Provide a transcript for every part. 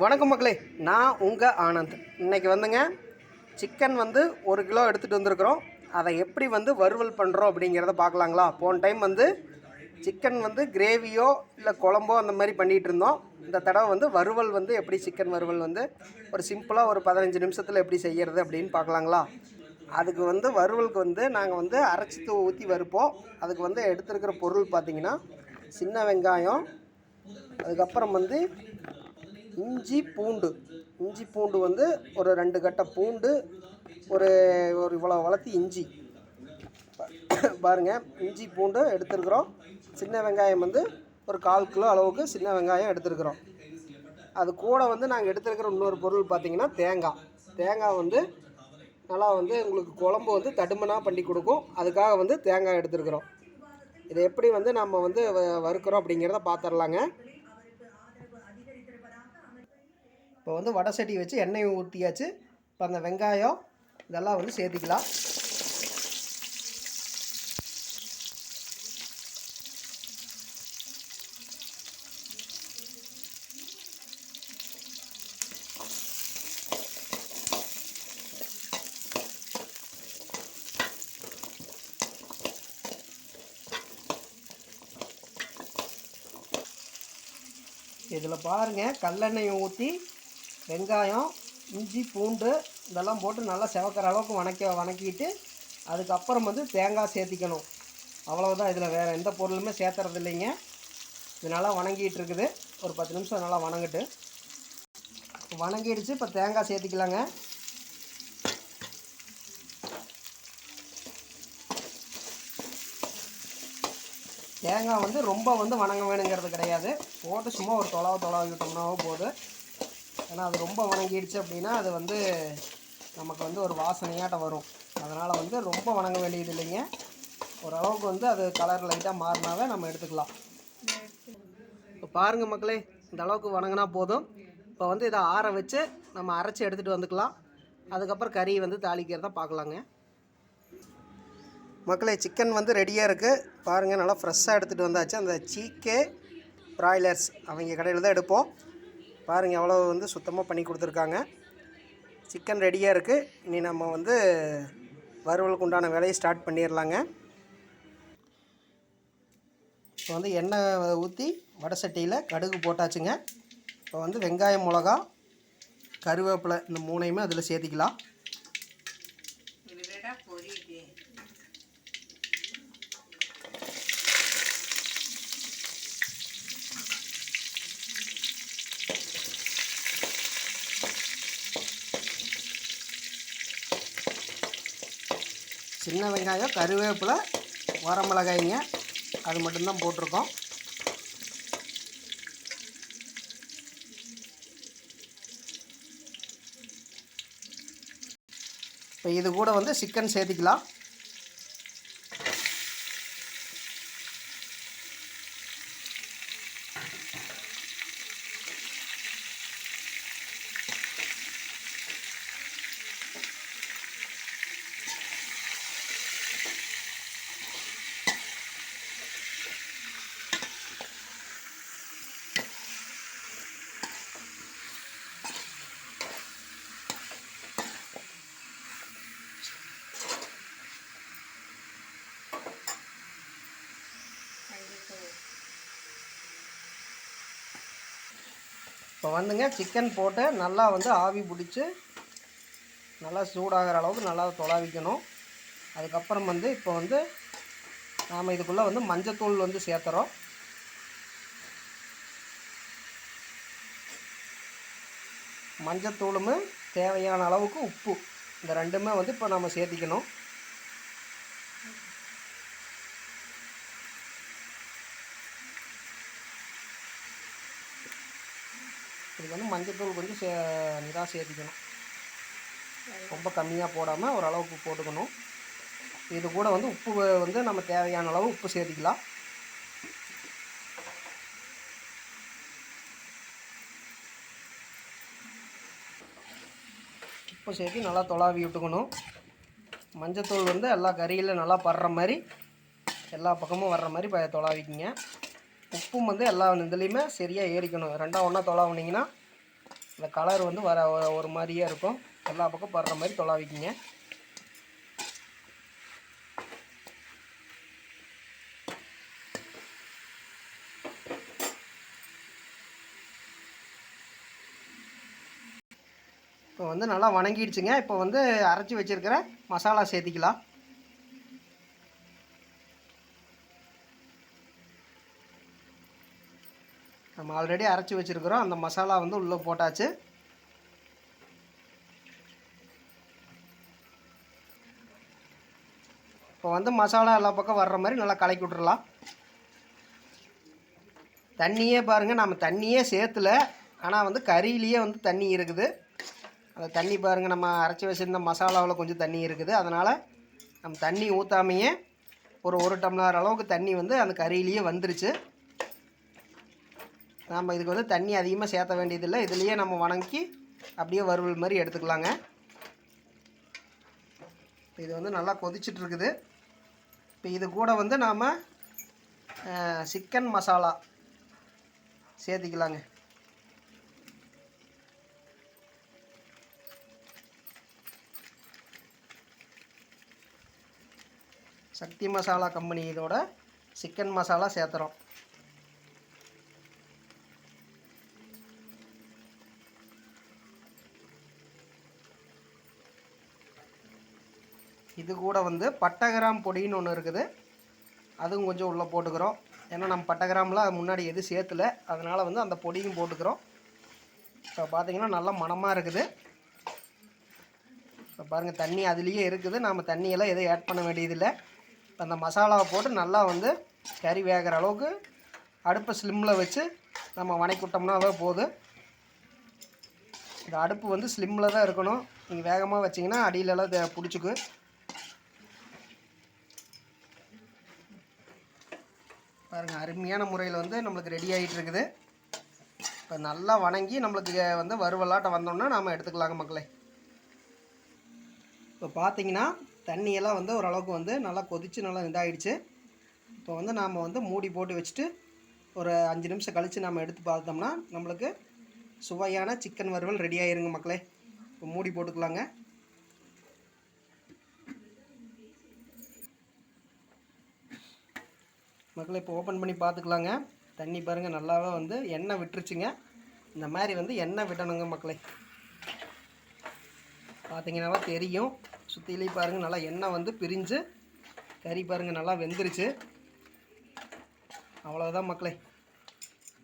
வணக்கம் மக்களே, நான் உங்கள் ஆனந்த். இன்றைக்கி வந்துங்க சிக்கன் வந்து 1 கிலோ எடுத்துகிட்டு வந்திருக்கிறோம். அதை எப்படி வந்து வறுவல் பண்ணுறோம் அப்படிங்கிறத பார்க்கலாங்களா. போன டைம் வந்து சிக்கன் வந்து கிரேவியோ இல்லை குழம்போ அந்த மாதிரி பண்ணிகிட்டு இருந்தோம். இந்த தடவை வந்து வறுவல் வந்து எப்படி சிக்கன் வறுவல் வந்து ஒரு சிம்பிளாக ஒரு 15 நிமிஷத்தில் எப்படி செய்கிறது அப்படின்னு பார்க்கலாங்களா. அதுக்கு வந்து வறுவலுக்கு வந்து நாங்கள் வந்து அரைச்சி ஊற்றி வறுப்போம். அதுக்கு வந்து எடுத்துருக்கிற பொருள் பார்த்திங்கன்னா சின்ன வெங்காயம், அதுக்கப்புறம் வந்து இஞ்சி பூண்டு வந்து ஒரு 2 கட்டை பூண்டு, ஒரு இவ்வளோ வளர்த்தி இஞ்சி பாருங்கள். இஞ்சி பூண்டு எடுத்துருக்குறோம். சின்ன வெங்காயம் வந்து ஒரு 1/4 கிலோ அளவுக்கு சின்ன வெங்காயம் எடுத்துருக்குறோம். அது கூட வந்து நாங்கள் எடுத்துருக்கிற இன்னொரு பொருள் பார்த்திங்கன்னா தேங்காய் வந்து நல்லா வந்து உங்களுக்கு குழம்பு வந்து தடுமனாக பண்ணி கொடுக்கும். அதுக்காக வந்து தேங்காய் எடுத்துருக்குறோம். இதை எப்படி வந்து நம்ம வந்து வறுக்கிறோம் அப்படிங்கிறத பார்த்துடலாங்க. இப்போ வந்து வடை சட்டி வச்சு எண்ணெய் ஊற்றியாச்சு. இப்போ அந்த வெங்காயம் இதெல்லாம் வந்து சேர்த்திக்கலாம். இதில் பாருங்கள், கல்லெண்ணெயை ஊற்றி வெங்காயம், இஞ்சி, பூண்டு இதெல்லாம் போட்டு நல்லா செவக்கிற அளவுக்கு வணக்கிட்டு அதுக்கப்புறம் வந்து தேங்காய் சேர்த்திக்கணும். அவ்வளோதான். இதில் வேறு எந்த பொருளுமே சேர்த்துறது இல்லைங்க. இது நல்லா வணங்கிட்டு இருக்குது. ஒரு 10 நிமிஷம் நல்லா வணங்கிடுச்சு. இப்போ தேங்காய் சேர்த்திக்கலாங்க. தேங்காய் வந்து ரொம்ப வந்து வணங்க வேணுங்கிறது கிடையாது. போட்டு சும்மா ஒரு தொலாவி விட்டோம்னாவோ போதும். ஏன்னா அது ரொம்ப வணங்கிடுச்சு அப்படின்னா அது வந்து நமக்கு வந்து ஒரு வாசனையாட்டம் வரும். அதனால் வந்து ரொம்ப வணங்க வேண்டியது இல்லைங்க. ஓரளவுக்கு வந்து அது கலர் லைட்டாக மாறினாவே நம்ம எடுத்துக்கலாம். இப்போ பாருங்கள் மக்களே, இந்த அளவுக்கு வணங்கினா போதும். இப்போ வந்து இதை ஆற வச்சு நம்ம அரைச்சி எடுத்துகிட்டு வந்துக்கலாம். அதுக்கப்புறம் கறி வந்து தாளிக்கிறத பார்க்கலாங்க. மக்களே, சிக்கன் வந்து ரெடியாக இருக்குது. பாருங்கள், நல்லா ஃப்ரெஷ்ஷாக எடுத்துகிட்டு வந்தாச்சு. அந்த சீக்கே பிராய்லர்ஸ் அவங்க கடையில் தான் எடுப்போம். பாருங்கள், எவ்வளோ வந்து சுத்தமாக பண்ணி கொடுத்துருக்காங்க. சிக்கன் ரெடியாக இருக்குது. இனி நம்ம வந்து வறுவலுக்கு உண்டான வேலையை ஸ்டார்ட் பண்ணிடலாங்க. இப்போ வந்து எண்ணெய் ஊற்றி வடை சட்டியில் கடுகு போட்டாச்சுங்க. இப்போ வந்து வெங்காயம், மிளகா, கருவேப்பிலை இந்த 3ஐயுமே அதில் சேர்த்திக்கலாம். சின்ன வெங்காயம், கருவேப்பிலை, வரமிளகாய்ங்க, அது மட்டும்தான் போட்டிருக்கோம். இப்போ இது கூட வந்து சிக்கன் சேர்த்திக்கலாம். இப்போ வந்துங்க சிக்கன் போட்டு நல்லா வந்து ஆவி பிடிச்சி நல்லா சூடாகிற அளவுக்கு நல்லா தொலாவிக்கணும். அதுக்கப்புறம் வந்து இப்போ வந்து நாம் இதுக்குள்ளே வந்து மஞ்சத்தூள் வந்து சேர்த்துறோம். மஞ்சத்தூளும் தேவையான அளவுக்கு உப்பு, இந்த ரெண்டுமே வந்து இப்போ நம்ம சேர்த்திக்கணும். இதுக்கு வந்து மஞ்சத்தூள் கொஞ்சம் இதாக சேர்த்திக்கணும். ரொம்ப கம்மியாக போடாமல் ஓரளவுக்கு போட்டுக்கணும். இது கூட வந்து உப்பு வந்து நம்ம தேவையான அளவு உப்பு சேர்த்திக்கலாம். உப்பு சேர்த்து நல்லா தொலாவி விட்டுக்கணும். மஞ்சத்தூள் வந்து எல்லா கறியில் நல்லா படுற மாதிரி எல்லா பக்கமும் வர்ற மாதிரி தொலாவிக்கிங்க. உப்பும் வந்து எல்லா இதுலேயுமே சரியாக ஏறிக்கணும். ரெண்டாக ஒன்றா தொலாவுனிங்கன்னா இந்த கலர் வந்து வர ஒரு மாதிரியே இருக்கும். எல்லா பக்கம் படுற மாதிரி தொலாவிக்கிங்க. இப்போ வந்து நல்லா வணங்கிடுச்சுங்க. இப்போ வந்து அரைச்சி வச்சுருக்கிற மசாலா சேர்த்திக்கலாம். நம்ம ஆல்ரெடி அரைச்சி வச்சுருக்கிறோம். அந்த மசாலா வந்து உள்ளே போட்டாச்சு. இப்போ வந்து மசாலா எல்லா பக்கம் வர்ற மாதிரி நல்லா கலக்கி விட்றலாம். தண்ணியே பாருங்கள், நம்ம தண்ணியே சேர்த்துல. ஆனால் வந்து கறியிலேயே வந்து தண்ணி இருக்குது. அந்த தண்ணி பாருங்கள், நம்ம அரைச்சி வச்சுருந்த மசாலாவில் கொஞ்சம் தண்ணி இருக்குது. அதனால் நம்ம தண்ணி ஊற்றாமையே ஒரு டம்ளர் அளவுக்கு தண்ணி வந்து அந்த கறியிலேயே வந்துருச்சு. நம்ம இதுக்கு வந்து தண்ணி அதிகமாக சேர்த்த வேண்டியதில்லை. இதுலேயே நம்ம வணங்கி அப்படியே வறுவல் மாதிரி எடுத்துக்கலாங்க. இது வந்து நல்லா கொதிச்சிட்ருக்குது. இப்போ இது கூட வந்து நாம் சிக்கன் மசாலா சேர்த்திக்கலாங்க. சக்தி மசாலா கம்பெனி இதோட சிக்கன் மசாலா சேர்த்துறோம். இது கூட வந்து பட்டை கிராம் பொடின்னு ஒன்று இருக்குது. அதுவும் கொஞ்சம் உள்ளே போட்டுக்கிறோம். ஏன்னா நம்ம பட்டை கிராம்லாம் முன்னாடி எதுவும் சேர்த்துல, அதனால் வந்து அந்த பொடியும் போட்டுக்கிறோம். இப்போ பார்த்திங்கன்னா நல்லா மணமாக இருக்குது. இப்போ பாருங்கள், தண்ணி அதுலேயே இருக்குது. நாம் தண்ணியெல்லாம் எதுவும் ஆட் பண்ண வேண்டியதில்லை. இப்போ அந்த மசாலாவை போட்டு நல்லா வந்து கறி வேகிற அளவுக்கு அடுப்பை ஸ்லிம்மில் வச்சு நம்ம வணக்கி விட்டோம்னாவே போதும். இந்த அடுப்பு வந்து ஸ்லிம்மில் தான் இருக்கணும். நீங்கள் வேகமாக வச்சிங்கன்னா அடியிலலாம் பிடிச்சிக்கு. பாருங்கள், அருமையான முறையில் வந்து நம்மளுக்கு ரெடி ஆகிட்டு இருக்குது. இப்போ நல்லா வணங்கி நம்மளுக்கு வந்து வறுவலாட்டம் வந்தோம்னா நாம் எடுத்துக்கலாங்க மக்களே. இப்போ பார்த்தீங்கன்னா தண்ணியெல்லாம் வந்து ஓரளவுக்கு வந்து நல்லா கொதித்து நல்லா இதாகிடுச்சு. இப்போ வந்து நாம் வந்து மூடி போட்டு வச்சுட்டு ஒரு 5 நிமிஷம் கழித்து நம்ம எடுத்து பார்த்தோம்னா நம்மளுக்கு சுவையான சிக்கன் வறுவல் ரெடி ஆகிருங்க மக்களே. இப்போ மூடி போட்டுக்கலாங்க. மக்களே இப்போ ஓப்பன் பண்ணி பார்த்துக்கலாங்க. தண்ணி பாருங்கள் நல்லாவே வந்து எண்ணெய் விட்டுருச்சுங்க. இந்த மாதிரி வந்து எண்ணெய் விடணுங்க மக்களே. பார்த்தீங்கன்னாவா தெரியும். சுற்றிலையும் பாருங்கள் நல்லா எண்ணெய் வந்து பிரிஞ்சு கறி பாருங்கள் நல்லா வெந்துருச்சு. அவ்வளோதான் மக்களே.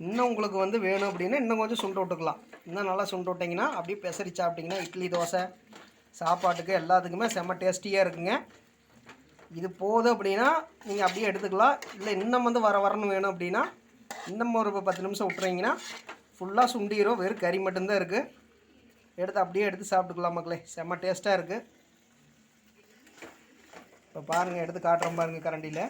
இன்னும் உங்களுக்கு வந்து வேணும் அப்படின்னா இன்னும் கொஞ்சம் சுண்டை விட்டுக்கலாம். இன்னும் நல்லா சுண்டை விட்டிங்கன்னா அப்படியே பெசரி சாப்பிட்டிங்கன்னா இட்லி தோசை சாப்பாட்டுக்கு எல்லாத்துக்குமே செம்ம டேஸ்டியாக இருக்குங்க. இது போதும் அப்படின்னா நீங்கள் அப்படியே எடுத்துக்கலாம். இல்லை இன்னும் வந்து வரணும் வேணும் அப்படின்னா இன்னும் ஒரு 10 நிமிஷம் விட்டுறீங்கன்னா ஃபுல்லாக சுண்டிரும். வெறும் கறி மட்டும்தான் இருக்குது. எடுத்து அப்படியே எடுத்து சாப்பிட்டுக்கலாம் மக்களே. செம்ம டேஸ்ட்டாக இருக்குது. இப்போ பாருங்கள், எடுத்து காட்டுறோம் பாருங்கள் கரண்டியில்.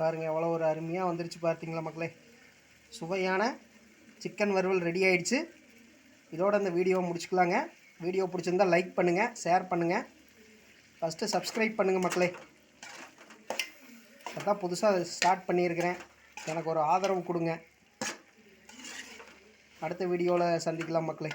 பாருங்கள் எவ்வளோ ஒரு அருமையாக வந்துருச்சு பார்த்தீங்களா மக்களே. சுவையான சிக்கன் வறுவல் ரெடி ஆகிடுச்சு. இதோட இந்த வீடியோவை முடிச்சுக்கலாங்க. வீடியோ பிடிச்சிருந்தால் லைக் பண்ணுங்கள், ஷேர் பண்ணுங்கள், ஃபஸ்ட்டு சப்ஸ்கிரைப் பண்ணுங்கள் மக்களே. அதான் புதுசாக ஸ்டார்ட் பண்ணியிருக்கிறேன். எனக்கு ஒரு ஆதரவு கொடுங்க. அடுத்த வீடியோவில் சந்திக்கலாம் மக்களே.